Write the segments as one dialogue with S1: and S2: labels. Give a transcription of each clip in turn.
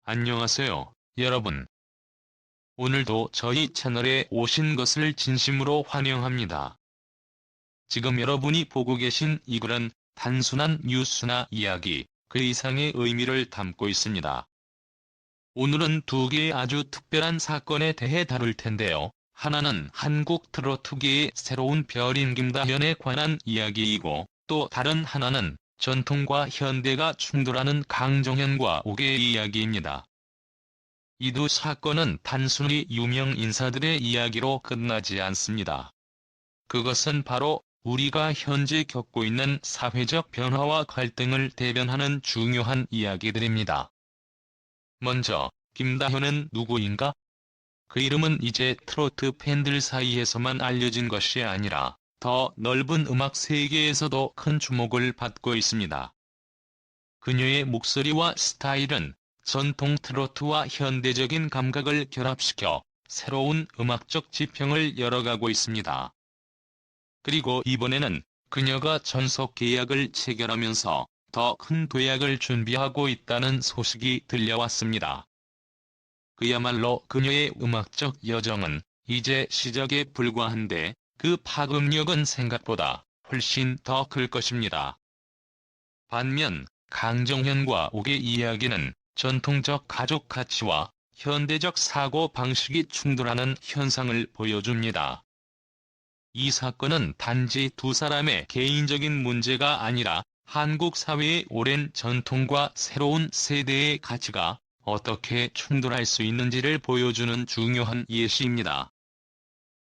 S1: 안녕하세요, 여러분. 오늘도 저희 채널에 오신 것을 진심으로 환영합니다. 지금 여러분이 보고 계신 이 글은 단순한 뉴스나 이야기, 그 이상의 의미를 담고 있습니다. 오늘은 두 개의 아주 특별한 사건에 대해 다룰 텐데요. 하나는 한국 트로트계의 새로운 별인 김다현에 관한 이야기이고, 또 다른 하나는 전통과 현대가 충돌하는 강정현과 옥의 이야기입니다. 이 두 사건은 단순히 유명 인사들의 이야기로 끝나지 않습니다. 그것은 바로 우리가 현재 겪고 있는 사회적 변화와 갈등을 대변하는 중요한 이야기들입니다. 먼저, 김다현은 누구인가? 그 이름은 이제 트로트 팬들 사이에서만 알려진 것이 아니라 더 넓은 음악 세계에서도 큰 주목을 받고 있습니다. 그녀의 목소리와 스타일은 전통 트로트와 현대적인 감각을 결합시켜 새로운 음악적 지평을 열어가고 있습니다. 그리고 이번에는 그녀가 전속 계약을 체결하면서 더 큰 도약을 준비하고 있다는 소식이 들려왔습니다. 그야말로 그녀의 음악적 여정은 이제 시작에 불과한데 그 파급력은 생각보다 훨씬 더 클 것입니다. 반면 강정현과 옥의 이야기는 전통적 가족 가치와 현대적 사고 방식이 충돌하는 현상을 보여줍니다. 이 사건은 단지 두 사람의 개인적인 문제가 아니라 한국 사회의 오랜 전통과 새로운 세대의 가치가 어떻게 충돌할 수 있는지를 보여주는 중요한 예시입니다.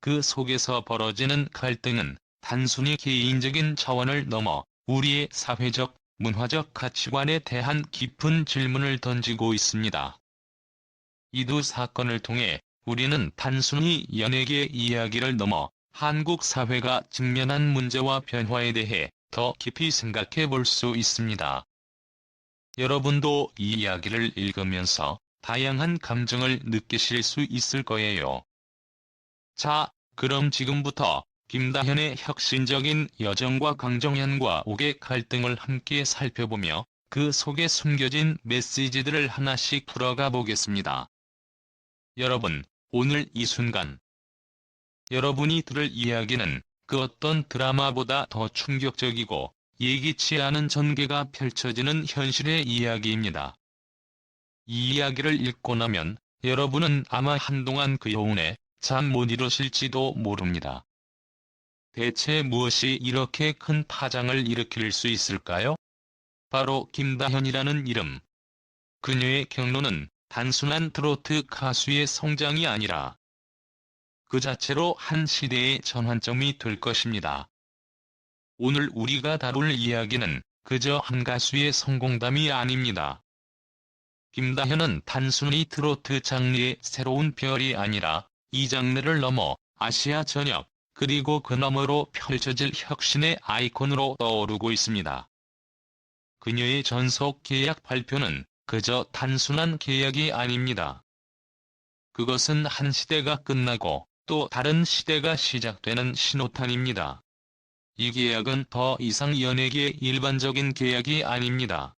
S1: 그 속에서 벌어지는 갈등은 단순히 개인적인 차원을 넘어 우리의 사회적, 문화적 가치관에 대한 깊은 질문을 던지고 있습니다. 이 두 사건을 통해 우리는 단순히 연예계 이야기를 넘어 한국 사회가 직면한 문제와 변화에 대해 더 깊이 생각해 볼 수 있습니다. 여러분도 이 이야기를 읽으면서 다양한 감정을 느끼실 수 있을 거예요. 자, 그럼 지금부터 김다현의 혁신적인 여정과 강정현과 옥의 갈등을 함께 살펴보며 그 속에 숨겨진 메시지들을 하나씩 풀어가 보겠습니다. 여러분, 오늘 이 순간 여러분이 들을 이야기는 그 어떤 드라마보다 더 충격적이고 예기치 않은 전개가 펼쳐지는 현실의 이야기입니다. 이 이야기를 읽고 나면 여러분은 아마 한동안 그 여운에 잠 못 이루실지도 모릅니다. 대체 무엇이 이렇게 큰 파장을 일으킬 수 있을까요? 바로 김다현이라는 이름. 그녀의 경로는 단순한 트로트 가수의 성장이 아니라 그 자체로 한 시대의 전환점이 될 것입니다. 오늘 우리가 다룰 이야기는 그저 한 가수의 성공담이 아닙니다. 김다현은 단순히 트로트 장르의 새로운 별이 아니라 이 장르를 넘어 아시아 전역, 그리고 그 너머로 펼쳐질 혁신의 아이콘으로 떠오르고 있습니다. 그녀의 전속 계약 발표는 그저 단순한 계약이 아닙니다. 그것은 한 시대가 끝나고 또 다른 시대가 시작되는 신호탄입니다. 이 계약은 더 이상 연예계의 일반적인 계약이 아닙니다.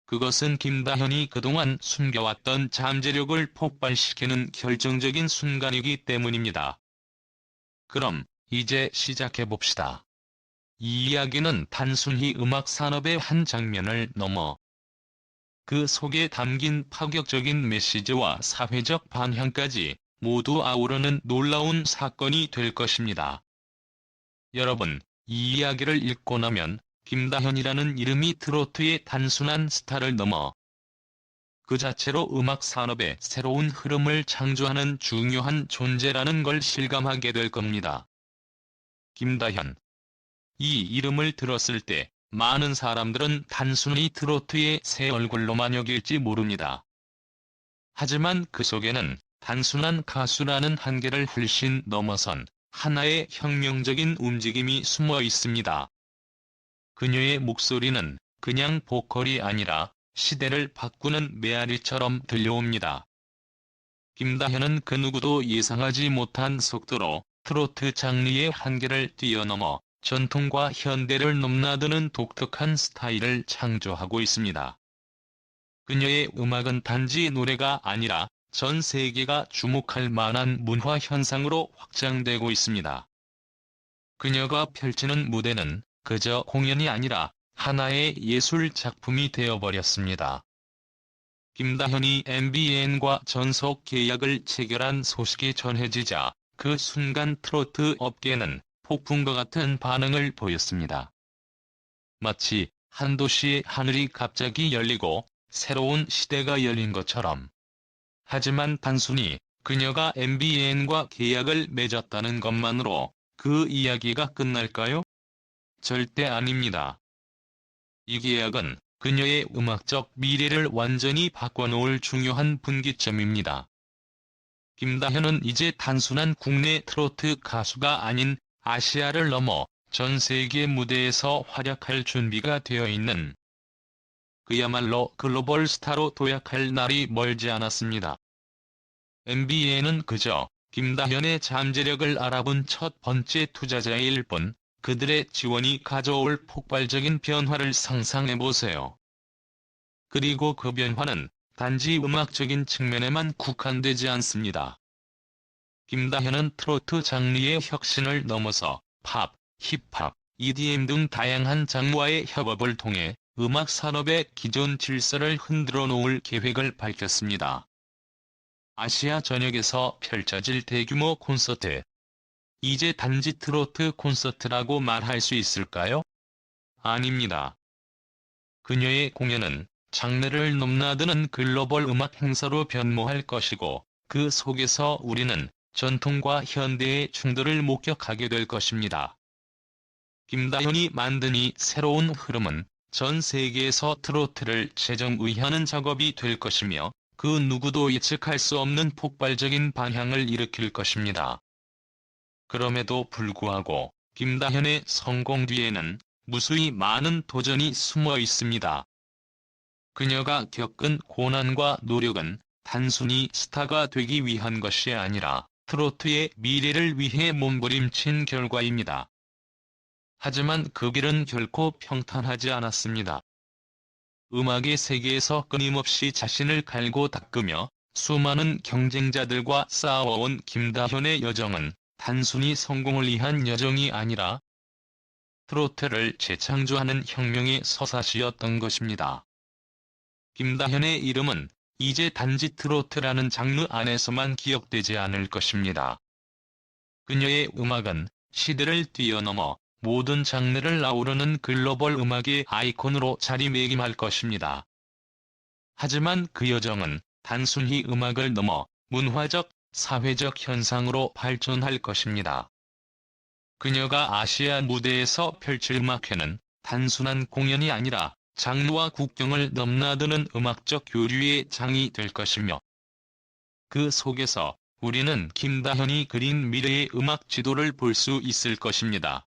S1: 그것은 김다현이 그동안 숨겨왔던 잠재력을 폭발시키는 결정적인 순간이기 때문입니다. 그럼 이제 시작해봅시다. 이 이야기는 단순히 음악 산업의 한 장면을 넘어 그 속에 담긴 파격적인 메시지와 사회적 방향까지 모두 아우르는 놀라운 사건이 될 것입니다. 여러분, 이 이야기를 읽고 나면 김다현이라는 이름이 트로트의 단순한 스타를 넘어 그 자체로 음악 산업의 새로운 흐름을 창조하는 중요한 존재라는 걸 실감하게 될 겁니다. 김다현. 이 이름을 들었을 때 많은 사람들은 단순히 트로트의 새 얼굴로만 여길지 모릅니다. 하지만 그 속에는 단순한 가수라는 한계를 훨씬 넘어선 하나의 혁명적인 움직임이 숨어 있습니다. 그녀의 목소리는 그냥 보컬이 아니라 시대를 바꾸는 메아리처럼 들려옵니다. 김다현은 그 누구도 예상하지 못한 속도로 트로트 장르의 한계를 뛰어넘어 전통과 현대를 넘나드는 독특한 스타일을 창조하고 있습니다. 그녀의 음악은 단지 노래가 아니라 전 세계가 주목할 만한 문화 현상으로 확장되고 있습니다. 그녀가 펼치는 무대는 그저 공연이 아니라 하나의 예술 작품이 되어버렸습니다. 김다현이 MBN과 전속 계약을 체결한 소식이 전해지자 그 순간 트로트 업계는 폭풍과 같은 반응을 보였습니다. 마치 한 도시의 하늘이 갑자기 열리고 새로운 시대가 열린 것처럼. 하지만 단순히 그녀가 MBN과 계약을 맺었다는 것만으로 그 이야기가 끝날까요? 절대 아닙니다. 이 계약은 그녀의 음악적 미래를 완전히 바꿔놓을 중요한 분기점입니다. 김다현은 이제 단순한 국내 트로트 가수가 아닌 아시아를 넘어 전 세계 무대에서 활약할 준비가 되어 있는 그야말로 글로벌 스타로 도약할 날이 멀지 않았습니다. MBN은 그저 김다현의 잠재력을 알아본 첫 번째 투자자일 뿐 그들의 지원이 가져올 폭발적인 변화를 상상해보세요. 그리고 그 변화는 단지 음악적인 측면에만 국한되지 않습니다. 김다현은 트로트 장르의 혁신을 넘어서 팝, 힙합, EDM 등 다양한 장르와의 협업을 통해 음악 산업의 기존 질서를 흔들어 놓을 계획을 밝혔습니다. 아시아 전역에서 펼쳐질 대규모 콘서트. 이제 단지 트로트 콘서트라고 말할 수 있을까요? 아닙니다. 그녀의 공연은 장르를 넘나드는 글로벌 음악 행사로 변모할 것이고, 그 속에서 우리는 전통과 현대의 충돌을 목격하게 될 것입니다. 김다현이 만든 이 새로운 흐름은 전 세계에서 트로트를 재정의하는 작업이 될 것이며, 그 누구도 예측할 수 없는 폭발적인 반향을 일으킬 것입니다. 그럼에도 불구하고 김다현의 성공 뒤에는 무수히 많은 도전이 숨어 있습니다. 그녀가 겪은 고난과 노력은 단순히 스타가 되기 위한 것이 아니라 트로트의 미래를 위해 몸부림친 결과입니다. 하지만 그 길은 결코 평탄하지 않았습니다. 음악의 세계에서 끊임없이 자신을 갈고 닦으며 수많은 경쟁자들과 싸워온 김다현의 여정은 단순히 성공을 위한 여정이 아니라 트로트를 재창조하는 혁명의 서사시였던 것입니다. 김다현의 이름은 이제 단지 트로트라는 장르 안에서만 기억되지 않을 것입니다. 그녀의 음악은 시대를 뛰어넘어 모든 장르를 아우르는 글로벌 음악의 아이콘으로 자리매김할 것입니다. 하지만 그 여정은 단순히 음악을 넘어 문화적, 사회적 현상으로 발전할 것입니다. 그녀가 아시아 무대에서 펼칠 음악회는 단순한 공연이 아니라 장르와 국경을 넘나드는 음악적 교류의 장이 될 것이며, 그 속에서 우리는 김다현이 그린 미래의 음악 지도를 볼 수 있을 것입니다.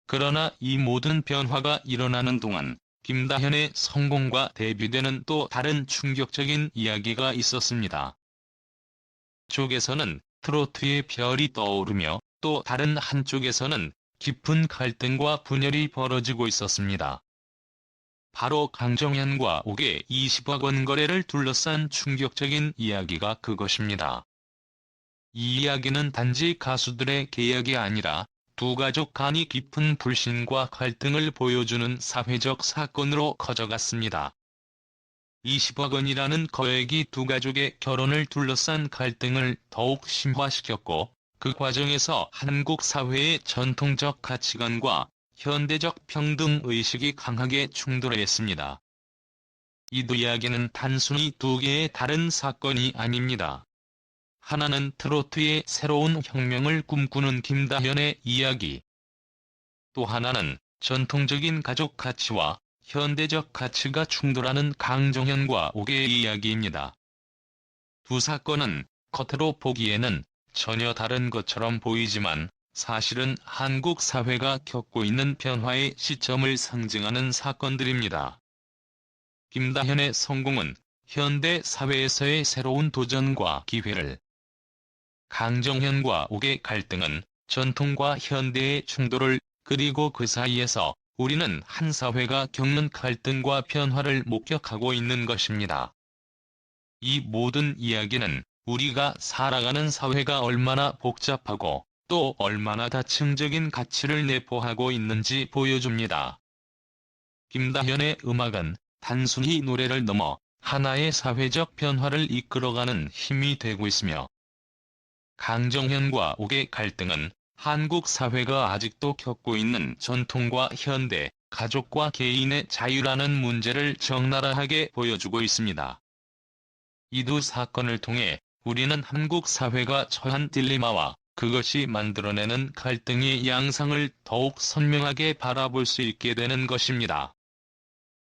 S1: 그러나 이 모든 변화가 일어나는 동안 김다현의 성공과 대비되는 또 다른 충격적인 이야기가 있었습니다. 쪽에서는 트로트의 별이 떠오르며 또 다른 한쪽에서는 깊은 갈등과 분열이 벌어지고 있었습니다. 바로 강정현과 옥의 20억 원 거래를 둘러싼 충격적인 이야기가 그것입니다. 이 이야기는 단지 가수들의 계약이 아니라 두 가족 간의 깊은 불신과 갈등을 보여주는 사회적 사건으로 커져갔습니다. 20억 원이라는 거액이 두 가족의 결혼을 둘러싼 갈등을 더욱 심화시켰고, 그 과정에서 한국 사회의 전통적 가치관과 현대적 평등의식이 강하게 충돌했습니다. 이 두 이야기는 단순히 두 개의 다른 사건이 아닙니다. 하나는 트로트의 새로운 혁명을 꿈꾸는 김다현의 이야기. 또 하나는 전통적인 가족 가치와 현대적 가치가 충돌하는 강정현과 옥의 이야기입니다. 두 사건은 겉으로 보기에는 전혀 다른 것처럼 보이지만 사실은 한국 사회가 겪고 있는 변화의 시점을 상징하는 사건들입니다. 김다현의 성공은 현대 사회에서의 새로운 도전과 기회를, 강정현과 옥의 갈등은 전통과 현대의 충돌을, 그리고 그 사이에서 우리는 한 사회가 겪는 갈등과 변화를 목격하고 있는 것입니다. 이 모든 이야기는 우리가 살아가는 사회가 얼마나 복잡하고 또 얼마나 다층적인 가치를 내포하고 있는지 보여줍니다. 김다현의 음악은 단순히 노래를 넘어 하나의 사회적 변화를 이끌어가는 힘이 되고 있으며, 강정현과 옥의 갈등은 한국 사회가 아직도 겪고 있는 전통과 현대, 가족과 개인의 자유라는 문제를 적나라하게 보여주고 있습니다. 이 두 사건을 통해 우리는 한국 사회가 처한 딜레마와 그것이 만들어내는 갈등의 양상을 더욱 선명하게 바라볼 수 있게 되는 것입니다.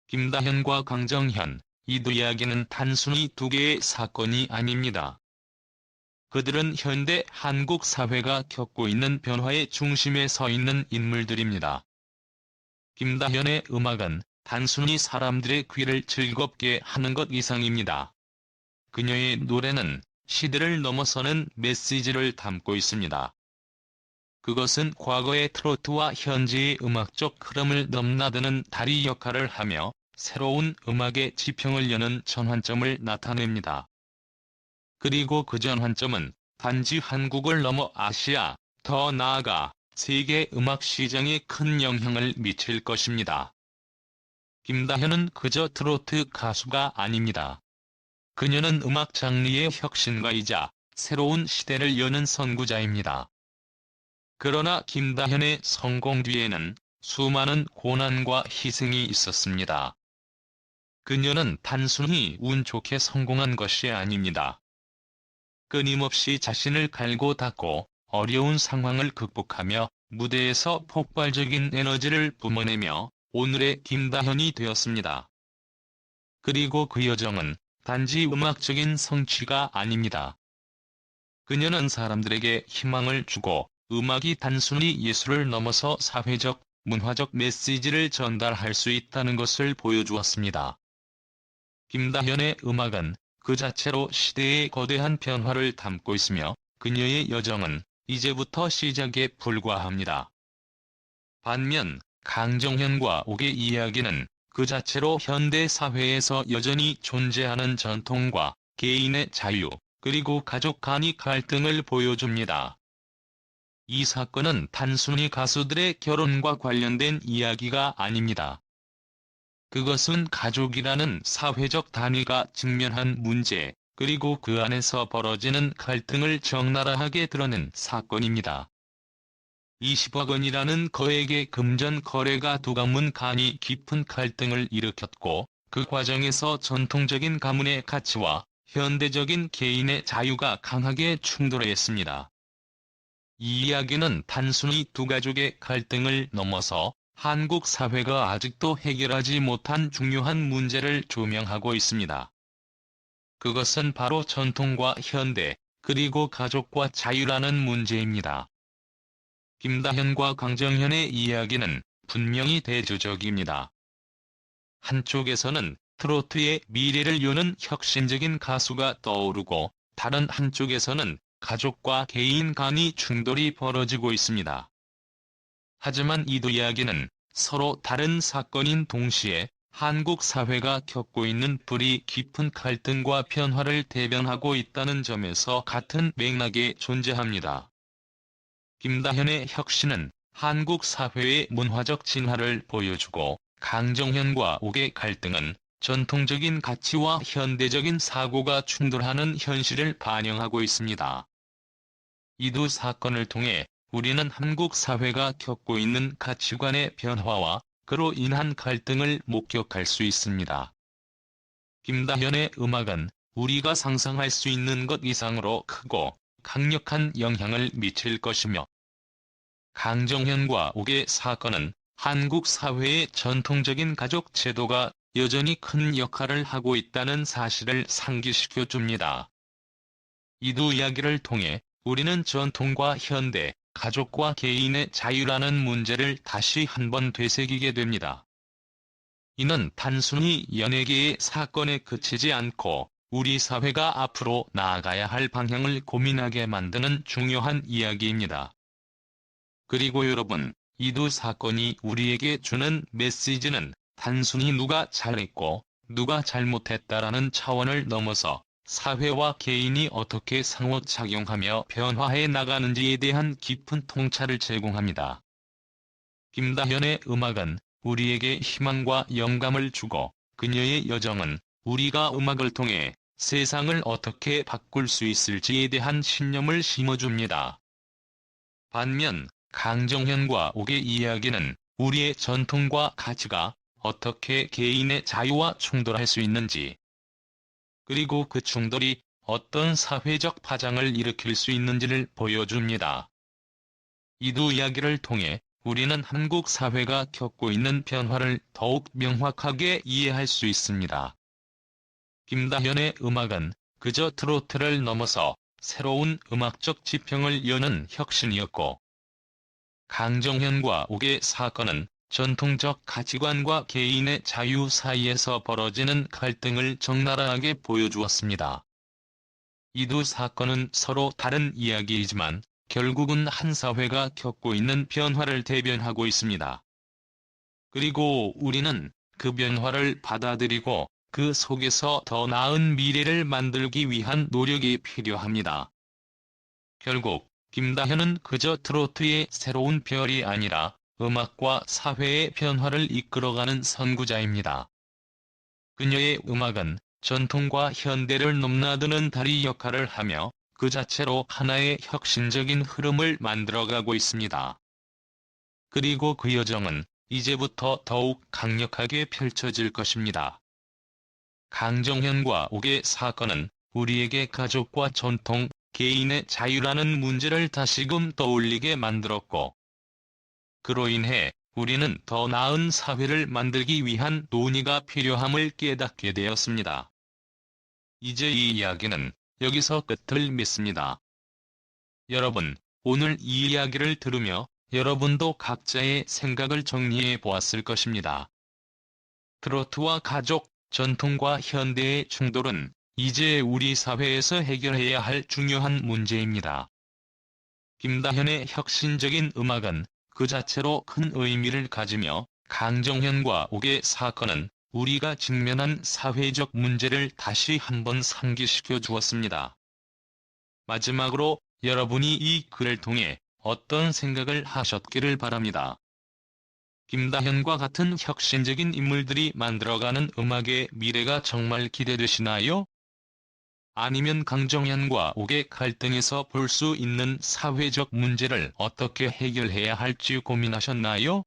S1: 김다현과 강정현, 이 두 이야기는 단순히 두 개의 사건이 아닙니다. 그들은 현대 한국 사회가 겪고 있는 변화의 중심에 서 있는 인물들입니다. 김다현의 음악은 단순히 사람들의 귀를 즐겁게 하는 것 이상입니다. 그녀의 노래는 시대를 넘어서는 메시지를 담고 있습니다. 그것은 과거의 트로트와 현재의 음악적 흐름을 넘나드는 다리 역할을 하며 새로운 음악의 지평을 여는 전환점을 나타냅니다. 그리고 그 전환점은 단지 한국을 넘어 아시아, 더 나아가 세계 음악 시장에 큰 영향을 미칠 것입니다. 김다현은 그저 트로트 가수가 아닙니다. 그녀는 음악 장르의 혁신가이자 새로운 시대를 여는 선구자입니다. 그러나 김다현의 성공 뒤에는 수많은 고난과 희생이 있었습니다. 그녀는 단순히 운 좋게 성공한 것이 아닙니다. 끊임없이 자신을 갈고 닦고 어려운 상황을 극복하며 무대에서 폭발적인 에너지를 뿜어내며 오늘의 김다현이 되었습니다. 그리고 그 여정은 단지 음악적인 성취가 아닙니다. 그녀는 사람들에게 희망을 주고 음악이 단순히 예술을 넘어서 사회적, 문화적 메시지를 전달할 수 있다는 것을 보여주었습니다. 김다현의 음악은 그 자체로 시대의 거대한 변화를 담고 있으며 그녀의 여정은 이제부터 시작에 불과합니다. 반면 강정현과 옥의 이야기는 그 자체로 현대 사회에서 여전히 존재하는 전통과 개인의 자유, 그리고 가족 간의 갈등을 보여줍니다. 이 사건은 단순히 가수들의 결혼과 관련된 이야기가 아닙니다. 그것은 가족이라는 사회적 단위가 직면한 문제, 그리고 그 안에서 벌어지는 갈등을 적나라하게 드러낸 사건입니다. 20억 원이라는 거액의 금전 거래가 두 가문 간이 깊은 갈등을 일으켰고, 그 과정에서 전통적인 가문의 가치와 현대적인 개인의 자유가 강하게 충돌했습니다. 이 이야기는 단순히 두 가족의 갈등을 넘어서 한국 사회가 아직도 해결하지 못한 중요한 문제를 조명하고 있습니다. 그것은 바로 전통과 현대, 그리고 가족과 자유라는 문제입니다. 김다현과 강정현의 이야기는 분명히 대조적입니다. 한쪽에서는 트로트의 미래를 여는 혁신적인 가수가 떠오르고, 다른 한쪽에서는 가족과 개인 간의 충돌이 벌어지고 있습니다. 하지만 이 두 이야기는 서로 다른 사건인 동시에 한국 사회가 겪고 있는 뿌리 깊은 갈등과 변화를 대변하고 있다는 점에서 같은 맥락에 존재합니다. 김다현의 혁신은 한국 사회의 문화적 진화를 보여주고, 강정현과 옥의 갈등은 전통적인 가치와 현대적인 사고가 충돌하는 현실을 반영하고 있습니다. 이 두 사건을 통해 우리는 한국 사회가 겪고 있는 가치관의 변화와 그로 인한 갈등을 목격할 수 있습니다. 김다현의 음악은 우리가 상상할 수 있는 것 이상으로 크고 강력한 영향을 미칠 것이며, 강정현과 옥의 사건은 한국 사회의 전통적인 가족 제도가 여전히 큰 역할을 하고 있다는 사실을 상기시켜 줍니다. 이 두 이야기를 통해 우리는 전통과 현대, 가족과 개인의 자유라는 문제를 다시 한번 되새기게 됩니다. 이는 단순히 연예계의 사건에 그치지 않고 우리 사회가 앞으로 나아가야 할 방향을 고민하게 만드는 중요한 이야기입니다. 그리고 여러분, 이 두 사건이 우리에게 주는 메시지는 단순히 누가 잘했고 누가 잘못했다라는 차원을 넘어서 사회와 개인이 어떻게 상호작용하며 변화해 나가는지에 대한 깊은 통찰을 제공합니다. 김다현의 음악은 우리에게 희망과 영감을 주고 그녀의 여정은 우리가 음악을 통해 세상을 어떻게 바꿀 수 있을지에 대한 신념을 심어줍니다. 반면 강정현과 옥의 이야기는 우리의 전통과 가치가 어떻게 개인의 자유와 충돌할 수 있는지, 그리고 그 충돌이 어떤 사회적 파장을 일으킬 수 있는지를 보여줍니다. 이 두 이야기를 통해 우리는 한국 사회가 겪고 있는 변화를 더욱 명확하게 이해할 수 있습니다. 김다현의 음악은 그저 트로트를 넘어서 새로운 음악적 지평을 여는 혁신이었고, 강정현과 옥의 사건은 전통적 가치관과 개인의 자유 사이에서 벌어지는 갈등을 적나라하게 보여주었습니다. 이 두 사건은 서로 다른 이야기이지만 결국은 한 사회가 겪고 있는 변화를 대변하고 있습니다. 그리고 우리는 그 변화를 받아들이고 그 속에서 더 나은 미래를 만들기 위한 노력이 필요합니다. 결국 김다현은 그저 트로트의 새로운 별이 아니라 음악과 사회의 변화를 이끌어가는 선구자입니다. 그녀의 음악은 전통과 현대를 넘나드는 다리 역할을 하며 그 자체로 하나의 혁신적인 흐름을 만들어가고 있습니다. 그리고 그 여정은 이제부터 더욱 강력하게 펼쳐질 것입니다. 강정현과 옥의 사건은 우리에게 가족과 전통, 개인의 자유라는 문제를 다시금 떠올리게 만들었고, 그로 인해 우리는 더 나은 사회를 만들기 위한 논의가 필요함을 깨닫게 되었습니다. 이제 이 이야기는 여기서 끝을 맺습니다. 여러분, 오늘 이 이야기를 들으며 여러분도 각자의 생각을 정리해 보았을 것입니다. 트로트와 가족, 전통과 현대의 충돌은 이제 우리 사회에서 해결해야 할 중요한 문제입니다. 김다현의 혁신적인 음악은 그 자체로 큰 의미를 가지며 강정현과 옥의 사건은 우리가 직면한 사회적 문제를 다시 한번 상기시켜 주었습니다. 마지막으로 여러분이 이 글을 통해 어떤 생각을 하셨기를 바랍니다. 김다현과 같은 혁신적인 인물들이 만들어가는 음악의 미래가 정말 기대되시나요? 아니면 강정현과 옥의 갈등에서 볼 수 있는 사회적 문제를 어떻게 해결해야 할지 고민하셨나요?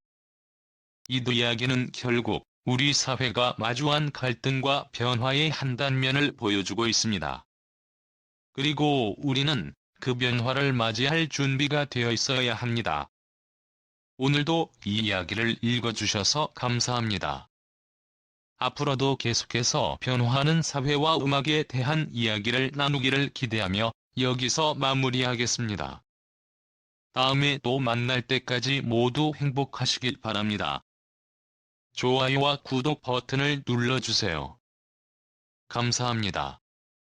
S1: 이 두 이야기는 결국 우리 사회가 마주한 갈등과 변화의 한 단면을 보여주고 있습니다. 그리고 우리는 그 변화를 맞이할 준비가 되어 있어야 합니다. 오늘도 이 이야기를 읽어주셔서 감사합니다. 앞으로도 계속해서 변화하는 사회와 음악에 대한 이야기를 나누기를 기대하며 여기서 마무리하겠습니다. 다음에 또 만날 때까지 모두 행복하시길 바랍니다. 좋아요와 구독 버튼을 눌러주세요. 감사합니다.